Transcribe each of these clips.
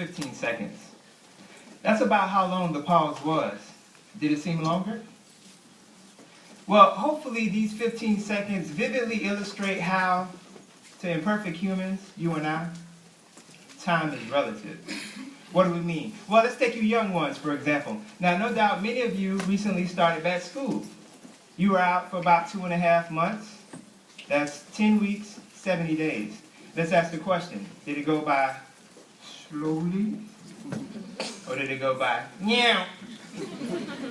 15 seconds. That's about how long the pause was. Did it seem longer? Well, hopefully these 15 seconds vividly illustrate how, to imperfect humans, you and I, time is relative. What do we mean? Well, let's take you young ones, for example. Now, no doubt many of you recently started back school. You were out for about 2.5 months. That's 10 weeks, 70 days. Let's ask the question, did it go by slowly? Or did it go by meow?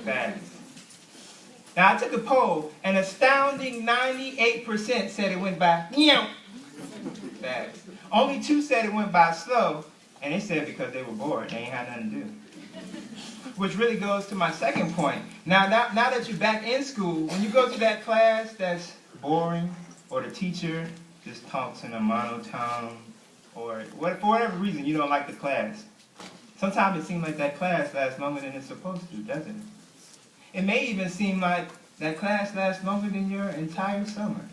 Fast. Now, I took a poll, an astounding 98% said it went by meow. Fast. Only 2 said it went by slow, and they said because they were bored, they ain't had nothing to do. Which really goes to my second point. Now that you're back in school, when you go to that class that's boring, or the teacher just talks in a monotone, or for whatever reason you don't like the class, sometimes it seems like that class lasts longer than it's supposed to, doesn't it? It may even seem like that class lasts longer than your entire summer.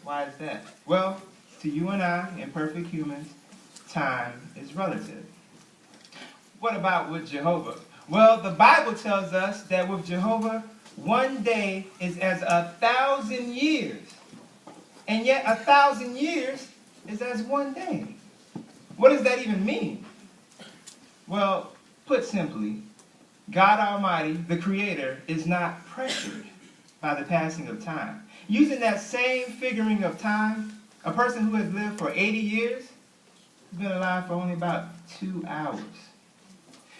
Why is that? Well, to you and I, imperfect humans, time is relative. What about with Jehovah? Well, the Bible tells us that with Jehovah, one day is as 1,000 years. And yet 1,000 years is as one day. What does that even mean? Well, put simply, God Almighty, the Creator, is not pressured by the passing of time. Using that same figuring of time, a person who has lived for 80 years has been alive for only about 2 hours.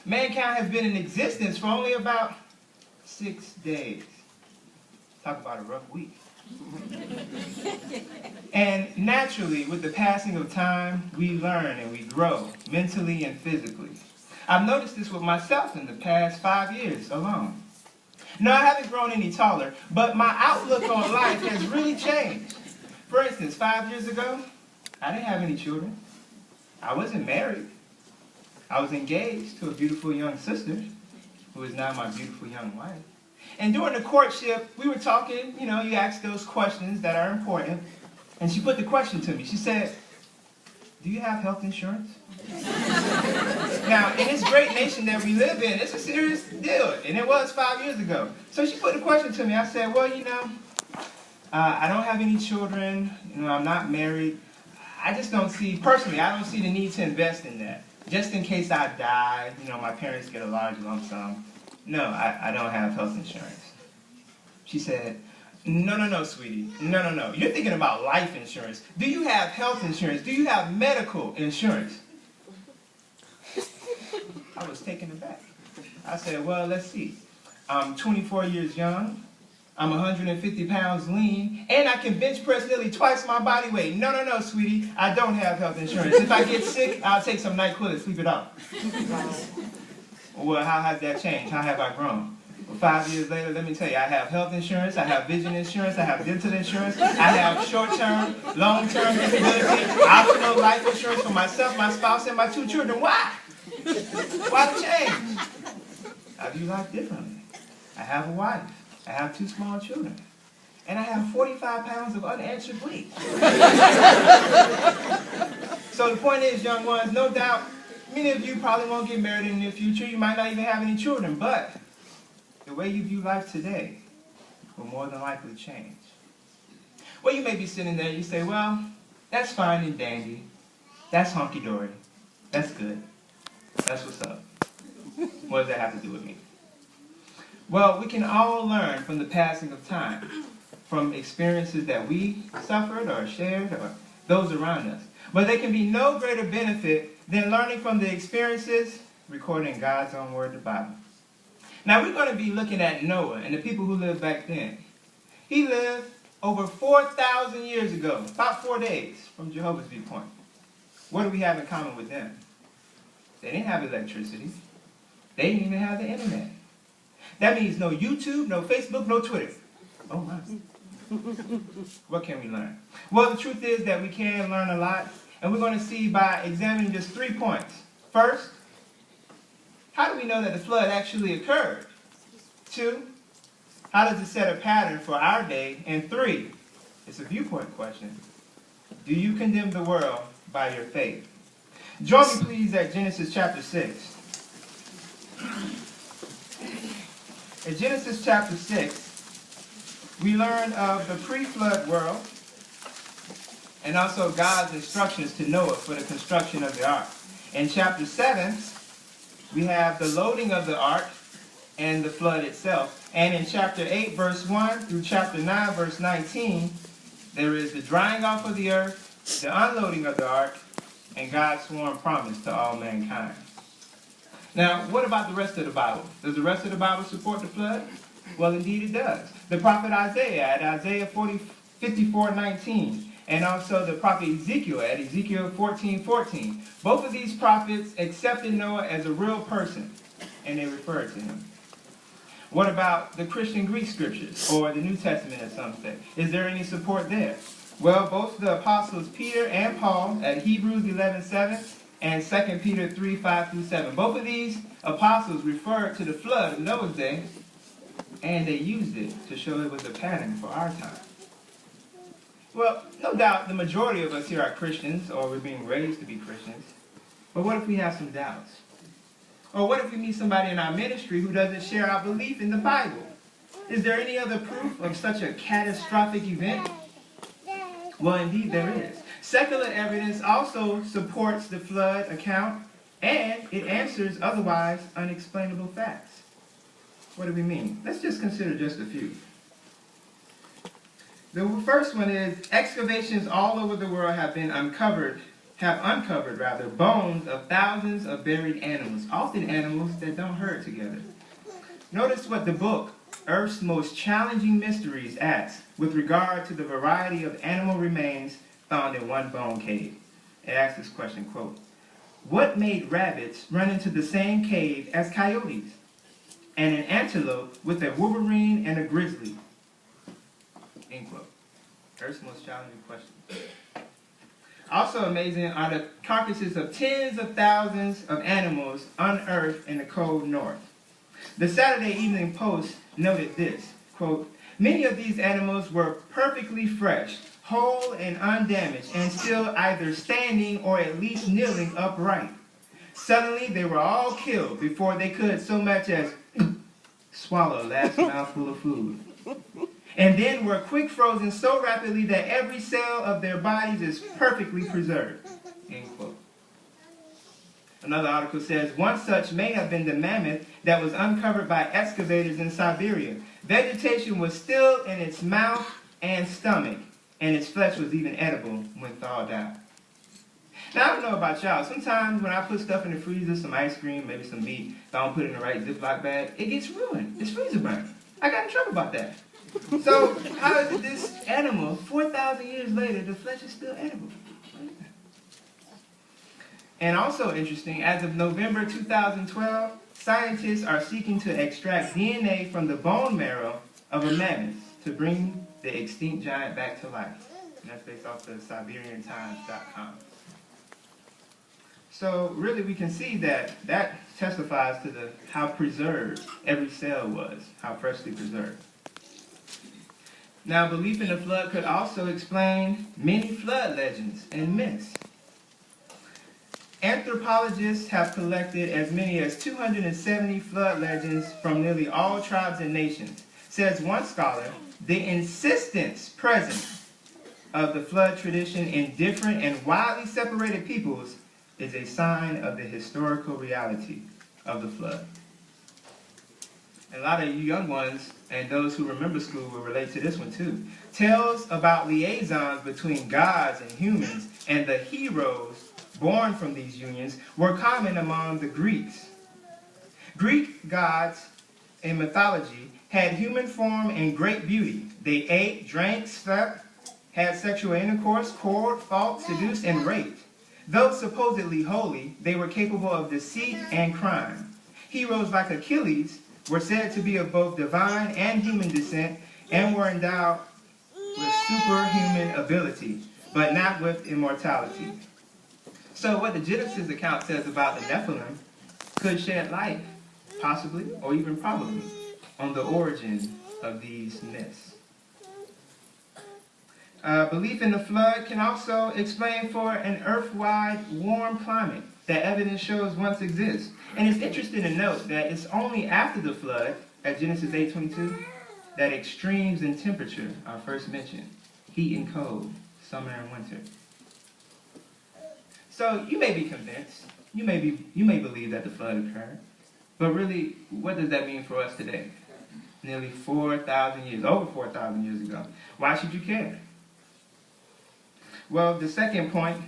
Mankind has been in existence for only about 6 days. Talk about a rough week. And naturally, with the passing of time, we learn and we grow, mentally and physically. I've noticed this with myself in the past 5 years alone. No, I haven't grown any taller, but my outlook on life has really changed. For instance, 5 years ago, I didn't have any children. I wasn't married. I was engaged to a beautiful young sister, who is now my beautiful young wife. And during the courtship, we were talking, you ask those questions that are important. And she put the question to me. She said, do you have health insurance? Now, in this great nation that we live in, it's a serious deal. And it was 5 years ago. So she put the question to me. I said, well, I don't have any children. I'm not married. I just don't see, personally, I don't see the need to invest in that. Just in case I die, my parents get a large lump sum. No, I don't have health insurance. She said, no, sweetie. No. You're thinking about life insurance. Do you have health insurance? Do you have medical insurance? I was taken aback. I said, well, let's see. I'm 24 years young. I'm 150 pounds lean, and I can bench press nearly twice my body weight. No, sweetie, I don't have health insurance. If I get sick, I'll take some NyQuil and sleep it off. Well, how has that changed? How have I grown? Well, 5 years later, let me tell you, I have health insurance, I have vision insurance, I have dental insurance, I have short-term, long-term disability, optional life insurance for myself, my spouse, and my 2 children. Why? Why the change? I view life differently. I have a wife. I have 2 small children. And I have 45 pounds of unanswered weight. So the point is, young ones, no doubt, many of you probably won't get married in the near future. You might not even have any children. But the way you view life today will more than likely change. Well, you may be sitting there and you say, well, that's fine and dandy. That's honky-dory. That's good. That's what's up. What does that have to do with me? Well, we can all learn from the passing of time, from experiences that we suffered or shared or those around us. But there can be no greater benefit than learning from the experiences recorded in God's own word, the Bible. Now, we're going to be looking at Noah and the people who lived back then. He lived over 4,000 years ago, about 4 days from Jehovah's viewpoint. What do we have in common with them? They didn't have electricity. They didn't even have the internet. That means no YouTube, no Facebook, no Twitter. Oh my. What can we learn? Well, the truth is that we can learn a lot, and we're going to see by examining just 3 points. First, how do we know that the flood actually occurred? 2, how does it set a pattern for our day? And 3, it's a viewpoint question. Do you condemn the world by your faith? Join me, please, at Genesis chapter 6. In Genesis chapter 6, we learn of the pre-flood world and also God's instructions to Noah for the construction of the ark. In chapter 7, we have the loading of the ark and the flood itself. And in chapter 8, verse 1 through chapter 9, verse 19, there is the drying off of the earth, the unloading of the ark, and God's sworn promise to all mankind. Now, what about the rest of the Bible? Does the rest of the Bible support the flood? Well, indeed it does. The prophet Isaiah at Isaiah 54:19, and also the prophet Ezekiel at Ezekiel 14:14. Both of these prophets accepted Noah as a real person, and they referred to him. What about the Christian Greek scriptures, or the New Testament as some say? Is there any support there? Well, both the apostles Peter and Paul at Hebrews 11:7 and 2 Peter 3:5-7. Both of these apostles referred to the flood of Noah's day, and they used it to show it was a pattern for our time. Well, no doubt the majority of us here are Christians, or we're being raised to be Christians. But what if we have some doubts? Or what if we meet somebody in our ministry who doesn't share our belief in the Bible? Is there any other proof of such a catastrophic event? Well, indeed there is. Secular evidence also supports the flood account, and it answers otherwise unexplainable facts. What do we mean? Let's just consider just a few. The first one is excavations all over the world have uncovered bones of thousands of buried animals, often animals that don't herd together. Notice what the book Earth's Most Challenging Mysteries asks with regard to the variety of animal remains found in one bone cave. It asks this question, quote, "What made rabbits run into the same cave as coyotes, and an antelope with a wolverine and a grizzly?" End quote. Earth's most challenging question. Also amazing are the carcasses of tens of thousands of animals unearthed in the cold north. The Saturday Evening Post noted this, quote, "Many of these animals were perfectly fresh, whole and undamaged, and still either standing or at least kneeling upright. Suddenly they were all killed before they could so much as swallow a last mouthful of food, and then were quick frozen so rapidly that every cell of their bodies is perfectly preserved." End quote. Another article says, one such may have been the mammoth that was uncovered by excavators in Siberia. Vegetation was still in its mouth and stomach, and its flesh was even edible when thawed out. Now, I don't know about y'all. Sometimes when I put stuff in the freezer, some ice cream, maybe some meat, if I don't put it in the right Ziploc bag, it gets ruined. It's freezer burn. I got in trouble about that. So how is it this animal, 4,000 years later, the flesh is still edible? And also interesting, as of November 2012, scientists are seeking to extract DNA from the bone marrow of a mammoth to bring the extinct giant back to life. And that's based off the SiberianTimes.com. So really we can see that testifies to how preserved every cell was, how freshly preserved. Now, belief in the flood could also explain many flood legends and myths. Anthropologists have collected as many as 270 flood legends from nearly all tribes and nations. Says one scholar, the insistence present of the flood tradition in different and widely separated peoples is a sign of the historical reality of the flood. A lot of you young ones and those who remember school will relate to this one too. Tales about liaisons between gods and humans and the heroes born from these unions were common among the Greeks. Greek gods in mythology had human form and great beauty. They ate, drank, slept, had sexual intercourse, quarreled, fought, seduced, and raped. Though supposedly holy, they were capable of deceit and crime. Heroes like Achilles were said to be of both divine and human descent and were endowed with superhuman ability, but not with immortality. So what the Genesis account says about the Nephilim could shed light, possibly, or even probably, on the origin of these myths. Belief in the flood can also explain for an earth-wide warm climate that evidence shows once exists. And it's interesting to note that it's only after the flood, at Genesis 8:22, that extremes in temperature are first mentioned. Heat and cold, summer and winter. So you may be convinced, you may believe that the flood occurred, but really, what does that mean for us today? Nearly 4,000 years, over 4,000 years ago. Why should you care? Well, the second point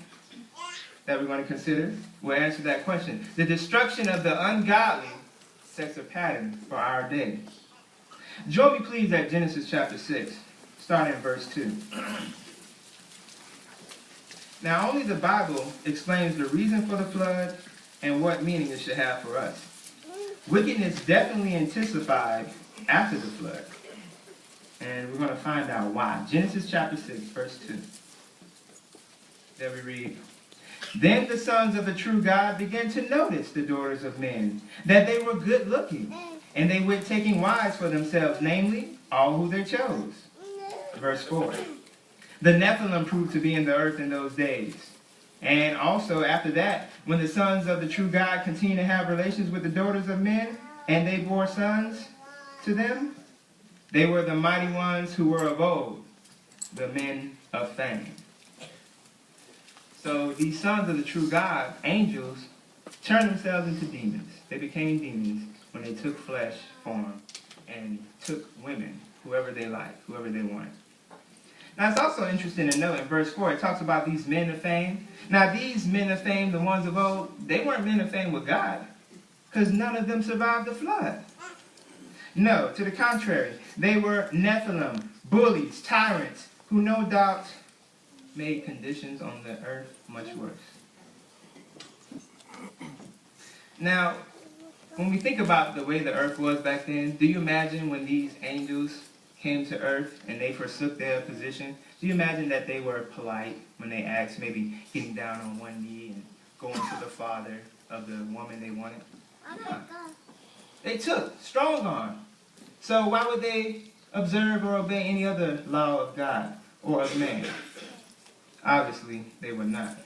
that we're going to consider will answer that question. The destruction of the ungodly sets a pattern for our day. Join me please at Genesis chapter 6, starting in verse 2. Now, only the Bible explains the reason for the flood and what meaning it should have for us. Wickedness definitely intensified after the flood. And we're going to find out why. Genesis chapter 6, verse 2. There we read, "Then the sons of the true God began to notice the daughters of men, that they were good looking, and they went taking wives for themselves, namely, all who they chose." Verse 4. "The Nephilim proved to be in the earth in those days. And also after that, when the sons of the true God continued to have relations with the daughters of men, and they bore sons to them, they were the mighty ones who were of old, the men of fame." So these sons of the true God, angels, turned themselves into demons. They became demons when they took flesh form and took women, whoever they liked, whoever they wanted. Now it's also interesting to note in verse 4, it talks about these men of fame. Now these men of fame, the ones of old, they weren't men of fame with God, because none of them survived the flood. No, to the contrary, they were Nephilim, bullies, tyrants, who no doubt made conditions on the earth much worse. Now, when we think about the way the earth was back then, do you imagine when these angels came to earth and they forsook their position? Do you imagine that they were polite when they asked, maybe getting down on one knee and going to the father of the woman they wanted? No. They took strong arm. So why would they observe or obey any other law of God or of man? Obviously, they were not.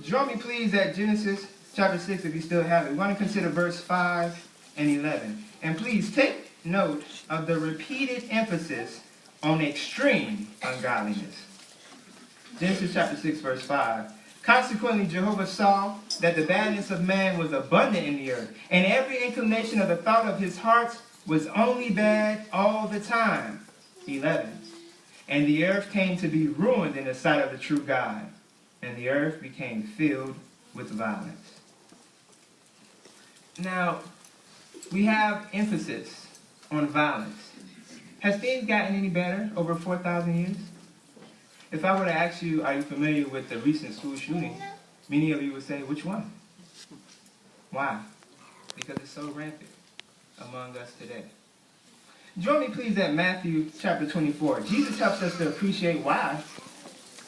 Join me please at Genesis chapter 6 if you still have it. We want to consider verse 5 and 11. And please take note of the repeated emphasis on extreme ungodliness. Genesis chapter 6 verse 5. "Consequently, Jehovah saw that the badness of man was abundant in the earth, and every inclination of the thought of his heart was only bad all the time." 11. "And the earth came to be ruined in the sight of the true God, and the earth became filled with violence." Now, we have emphasis on violence. Has things gotten any better over 4,000 years? If I were to ask you, are you familiar with the recent school shooting? Many of you would say, which one? Why? Because it's so rampant among us today. Join me please at Matthew chapter 24. Jesus helps us to appreciate why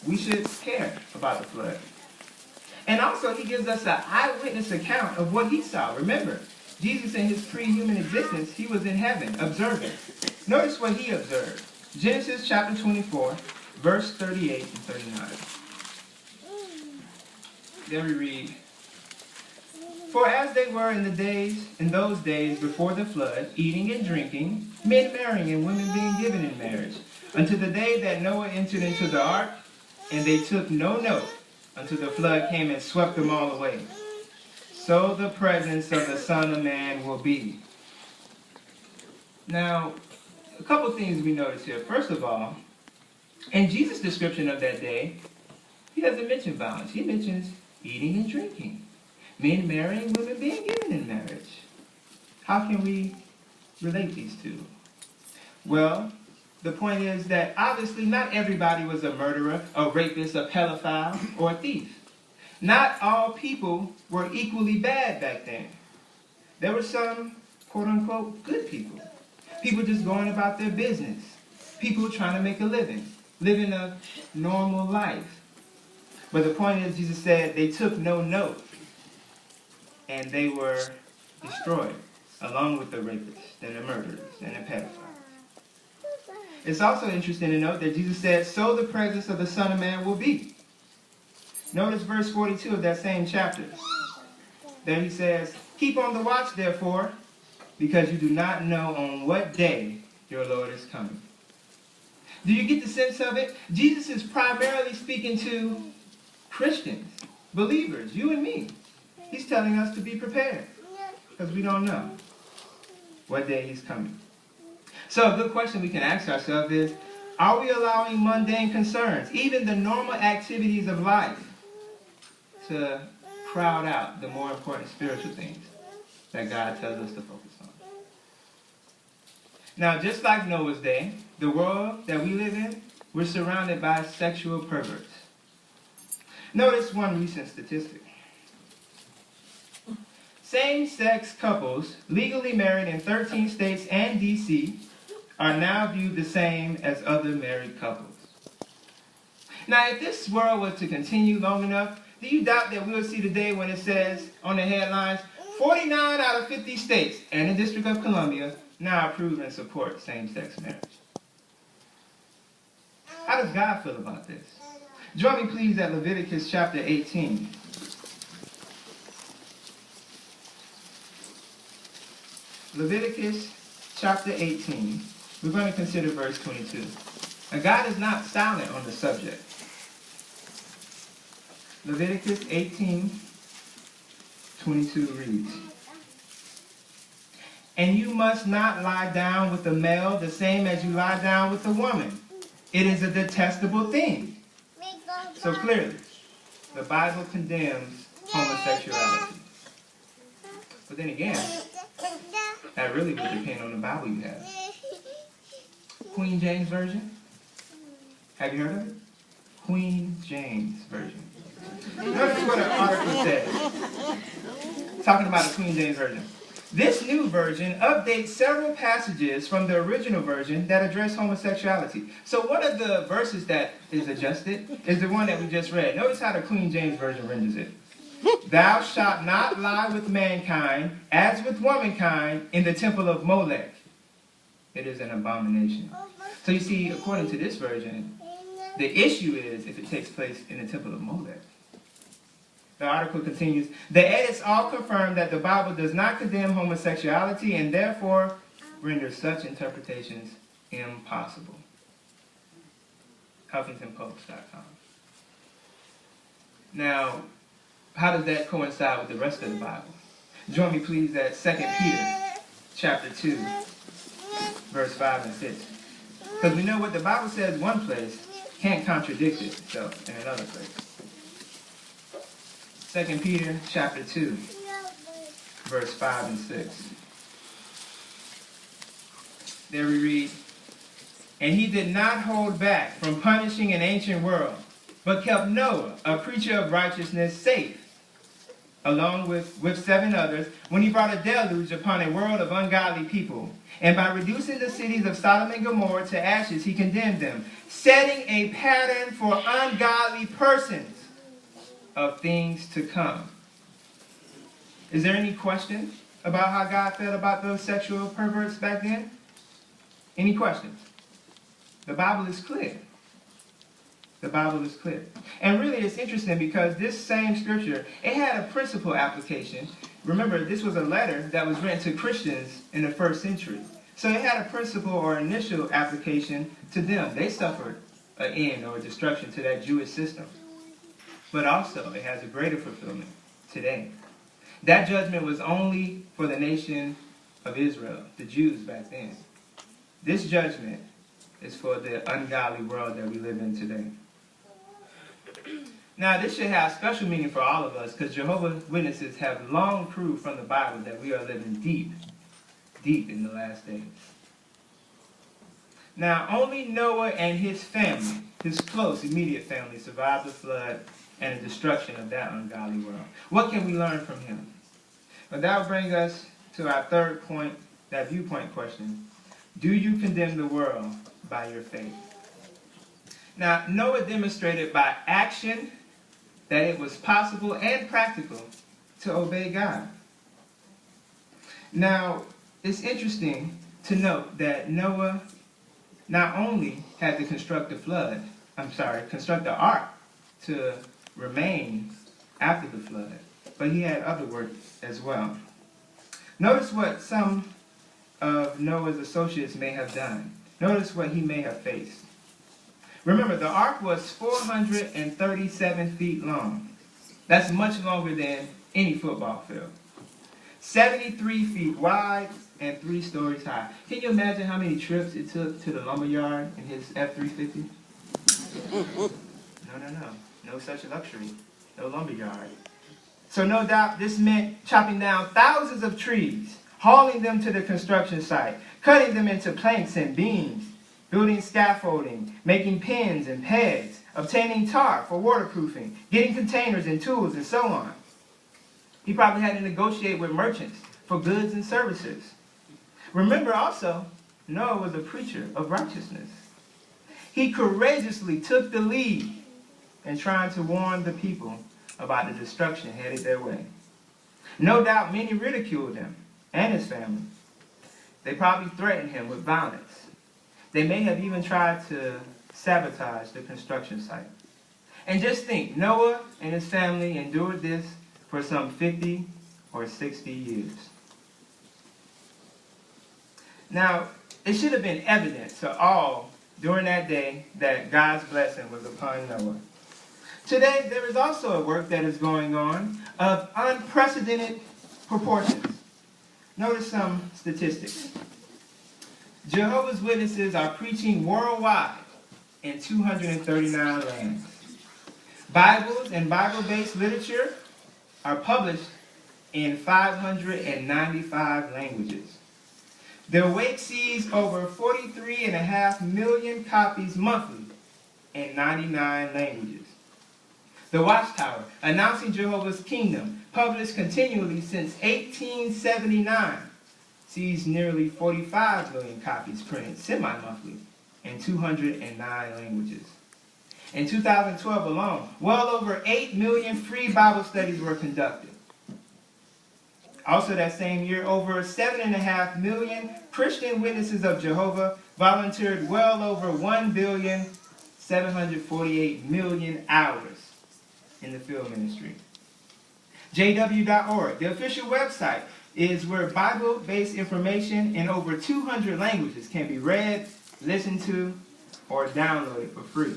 we should care about the flood. And also he gives us an eyewitness account of what he saw. Remember, Jesus in his pre-human existence, he was in heaven observing. Notice what he observed. Genesis chapter 24, verse 38 and 39. There we read, "For as they were in those days before the flood, eating and drinking, men marrying and women being given in marriage, until the day that Noah entered into the ark, and they took no note until the flood came and swept them all away. So the presence of the Son of Man will be." Now, a couple things we notice here. First of all, in Jesus' description of that day, he doesn't mention violence. He mentions eating and drinking. Men marrying, women being given in marriage. How can we relate these two? Well, the point is that obviously not everybody was a murderer, a rapist, a pedophile, or a thief. Not all people were equally bad back then. There were some, quote-unquote, good people. People just going about their business. People trying to make a living. Living a normal life. But the point is, Jesus said, they took no note. And they were destroyed, along with the rapists and the murderers and the pedophiles. It's also interesting to note that Jesus said, so the presence of the Son of Man will be. Notice verse 42 of that same chapter. There he says, keep on the watch, therefore, because you do not know on what day your Lord is coming. Do you get the sense of it? Jesus is primarily speaking to Christians, believers, you and me. He's telling us to be prepared because we don't know what day he's coming. So a good question we can ask ourselves is, are we allowing mundane concerns, even the normal activities of life, to crowd out the more important spiritual things that God tells us to focus on? Now, just like Noah's day, the world that we live in, we're surrounded by sexual perverts. Notice one recent statistic. Same-sex couples legally married in 13 states and D.C. are now viewed the same as other married couples. Now, if this world was to continue long enough, do you doubt that we'll see the day when it says on the headlines, 49 out of 50 states and the District of Columbia now approve and support same-sex marriage? How does God feel about this? Join me, please, at Leviticus chapter 18. Leviticus chapter 18. We're going to consider verse 22. Now, God is not silent on the subject. Leviticus 18:22 reads, and you must not lie down with the male the same as you lie down with the woman. It is a detestable thing. So clearly, the Bible condemns homosexuality. But then again, that really would depend on the Bible you have. Queen James Version? Have you heard of it? Queen James Version. Notice what an article says. Talking about the Queen James Version. This new version updates several passages from the original version that address homosexuality. So one of the verses that is adjusted is the one that we just read. Notice how the Queen James Version renders it. Thou shalt not lie with mankind as with womankind in the temple of Molech. It is an abomination. So you see, according to this version, the issue is if it takes place in the temple of Molech. The article continues, the edits all confirm that the Bible does not condemn homosexuality and therefore renders such interpretations impossible. HuffingtonPost.com. Now, how does that coincide with the rest of the Bible? Join me, please, at 2 Peter chapter 2, verse 5 and 6. Because we know what the Bible says one place can't contradict itself in another place. 2 Peter chapter 2, verse 5 and 6. There we read, and he did not hold back from punishing an ancient world, but kept Noah, a preacher of righteousness, safe, along with 7 others, when he brought a deluge upon a world of ungodly people. And by reducing the cities of Sodom and Gomorrah to ashes, he condemned them, setting a pattern for ungodly persons of things to come. Is there any question about how God felt about those sexual perverts back then? Any questions? The Bible is clear. The Bible is clear. And really it's interesting because this same scripture, it had a principal application. Remember, this was a letter that was written to Christians in the first century. So it had a principal or initial application to them. They suffered an end or a destruction to that Jewish system. But also, it has a greater fulfillment today. That judgment was only for the nation of Israel, the Jews back then. This judgment is for the ungodly world that we live in today. Now, this should have special meaning for all of us because Jehovah's Witnesses have long proved from the Bible that we are living deep in the last days. Now, only Noah and his family, his close, immediate family, survived the flood and the destruction of that ungodly world. What can we learn from him? Well, that will bring us to our third point, that viewpoint question. Do you condemn the world by your faith? Now, Noah demonstrated by action that it was possible and practical to obey God. Now, it's interesting to note that Noah not only had to construct the ark to remain after the flood, but he had other work as well. Notice what some of Noah's associates may have done. Notice what he may have faced. Remember, the ark was 437 feet long. That's much longer than any football field. 73 feet wide and 3 stories high. Can you imagine how many trips it took to the lumberyard in his F-350? No. No such luxury. No lumberyard. So no doubt this meant chopping down thousands of trees, hauling them to the construction site, cutting them into planks and beams, building scaffolding, making pins and pegs, obtaining tar for waterproofing, getting containers and tools, and so on. He probably had to negotiate with merchants for goods and services. Remember also, Noah was a preacher of righteousness. He courageously took the lead in trying to warn the people about the destruction headed their way. No doubt many ridiculed him and his family. They probably threatened him with violence. They may have even tried to sabotage the construction site. And just think, Noah and his family endured this for some 50 or 60 years. Now, it should have been evident to all during that day that God's blessing was upon Noah. Today, there is also a work that is going on of unprecedented proportions. Notice some statistics. Jehovah's Witnesses are preaching worldwide in 239 lands. Bibles and Bible-based literature are published in 595 languages. Their Wake sees over 43.5 million copies monthly in 99 languages. The Watchtower, announcing Jehovah's Kingdom, published continually since 1879, sees nearly 45 million copies printed semi-monthly in 209 languages. In 2012 alone, well over 8 million free Bible studies were conducted. Also that same year, over 7.5 million Christian Witnesses of Jehovah volunteered well over 1,748,000,000 hours in the field ministry. JW.org, the official website, is where Bible-based information in over 200 languages can be read, listened to, or downloaded for free.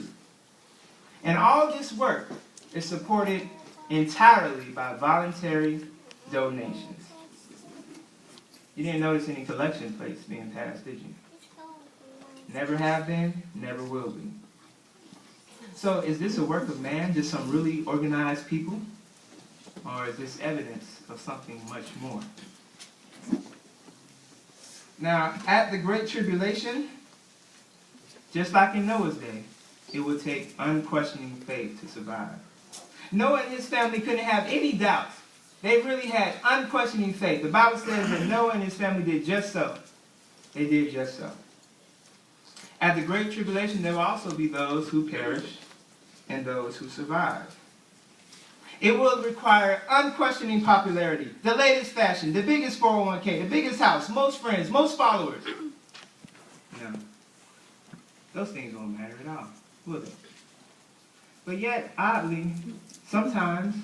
And all this work is supported entirely by voluntary donations. You didn't notice any collection plates being passed, did you? Never have been, never will be. So is this a work of man, just some really organized people? Or is this evidence of something much more? Now, at the Great Tribulation, just like in Noah's day, it would take unquestioning faith to survive. Noah and his family couldn't have any doubts. They really had unquestioning faith. The Bible says that Noah and his family did just so. They did just so. At the Great Tribulation, there will also be those who perish and those who survive. It will require unquestioning popularity, the latest fashion, the biggest 401k, the biggest house, most friends, most followers. No. Those things won't matter at all, will they? But yet, oddly, sometimes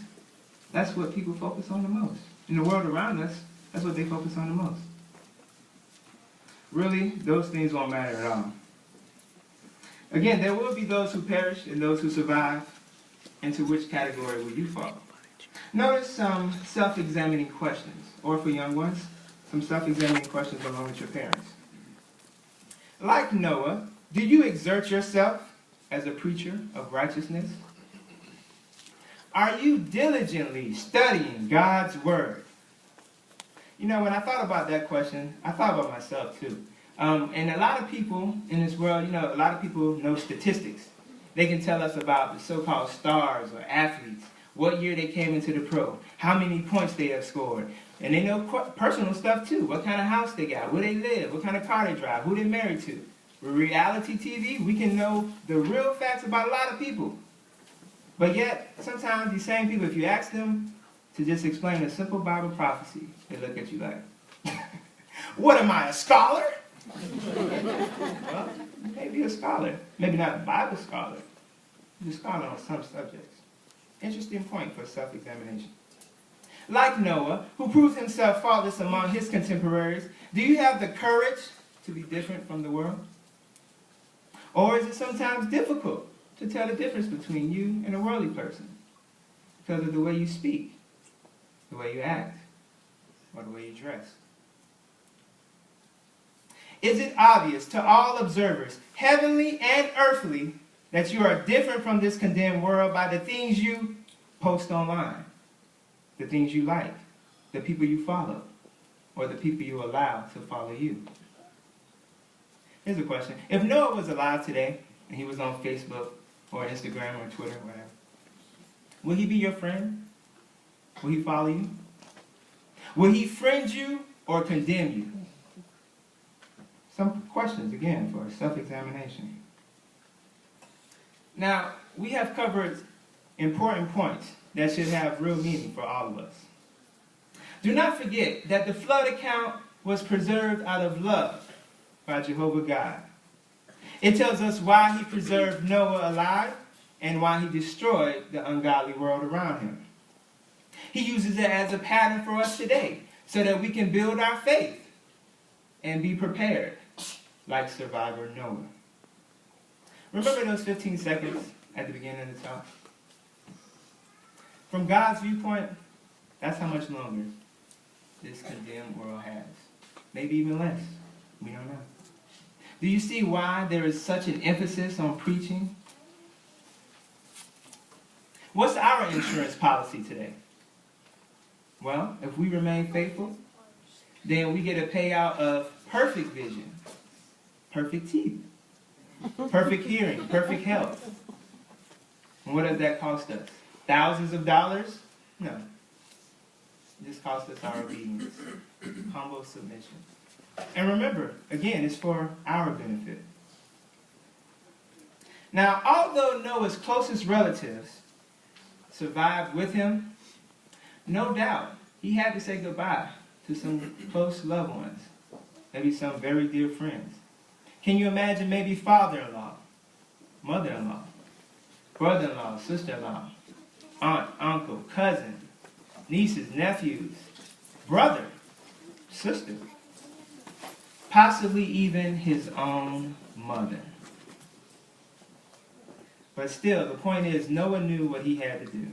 that's what people focus on the most. In the world around us, that's what they focus on the most. Really, those things won't matter at all. Again, there will be those who perish and those who survive. Into which category will you fall? Notice some self-examining questions, or for young ones, some self-examining questions along with your parents. Like Noah, do you exert yourself as a preacher of righteousness? Are you diligently studying God's Word? You know, when I thought about that question, I thought about myself too. And a lot of people in this world, you know, a lot of people know statistics. They can tell us about the so-called stars or athletes, what year they came into the pro, how many points they have scored. And they know personal stuff too, what kind of house they got, where they live, what kind of car they drive, who they're married to. With reality TV, we can know the real facts about a lot of people. But yet, sometimes these same people, if you ask them to just explain a simple Bible prophecy, they look at you like, what am I, a scholar? Well, you may be a scholar. Maybe not a Bible scholar. You're a scholar on some subjects. Interesting point for self-examination. Like Noah, who proved himself faultless among his contemporaries, do you have the courage to be different from the world? Or is it sometimes difficult to tell the difference between you and a worldly person because of the way you speak, the way you act, or the way you dress? Is it obvious to all observers, heavenly and earthly, that you are different from this condemned world by the things you post online, the things you like, the people you follow, or the people you allow to follow you? Here's a question. If Noah was alive today, and he was on Facebook, or Instagram, or Twitter, or whatever, will he be your friend? Will he follow you? Will he friend you or condemn you? Some questions, again, for self-examination. Now, we have covered important points that should have real meaning for all of us. Do not forget that the flood account was preserved out of love by Jehovah God. It tells us why he preserved Noah alive and why he destroyed the ungodly world around him. He uses it as a pattern for us today so that we can build our faith and be prepared like survivor Noah. Remember those 15 seconds at the beginning of the talk? From God's viewpoint, that's how much longer this condemned world has. Maybe even less. We don't know. Do you see why there is such an emphasis on preaching? What's our insurance policy today? Well, if we remain faithful, then we get a payout of perfect vision, perfect teeth, perfect hearing, perfect health. And what does that cost us? Thousands of dollars? No. It just costs us our obedience, humble submission. And remember, again, it's for our benefit. Now, although Noah's closest relatives survived with him, no doubt he had to say goodbye to some close loved ones, maybe some very dear friends. Can you imagine maybe father-in-law, mother-in-law, brother-in-law, sister-in-law, aunt, uncle, cousin, nieces, nephews, brother, sister, possibly even his own mother. But still, the point is, Noah knew what he had to do.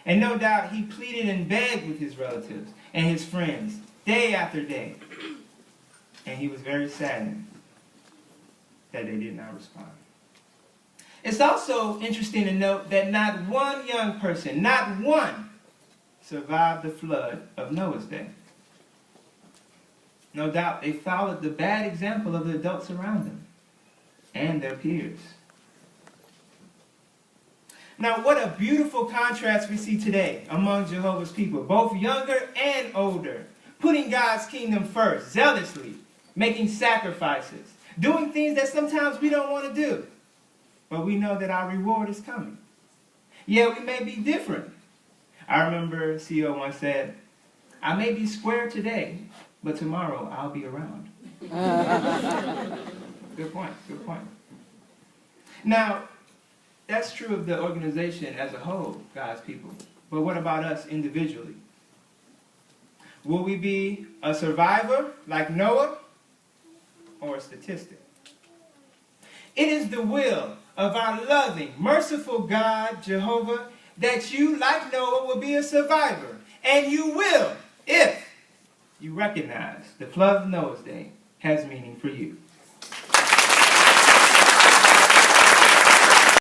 And no doubt he pleaded and begged with his relatives and his friends day after day. And he was very saddened that they did not respond. It's also interesting to note that not one young person, not one, survived the flood of Noah's day. No doubt they followed the bad example of the adults around them and their peers. Now, what a beautiful contrast we see today among Jehovah's people, both younger and older, putting God's kingdom first, zealously, making sacrifices, doing things that sometimes we don't want to do, but we know that our reward is coming. Yeah, we may be different. I remember CEO once said, I may be square today, but tomorrow I'll be around. Good point, good point. Now, that's true of the organization as a whole, God's people. But what about us individually? Will we be a survivor like Noah or a statistic? It is the will of our loving, merciful God, Jehovah, that you, like Noah, will be a survivor. And you will, if you recognize the flood of Noah's day has meaning for you.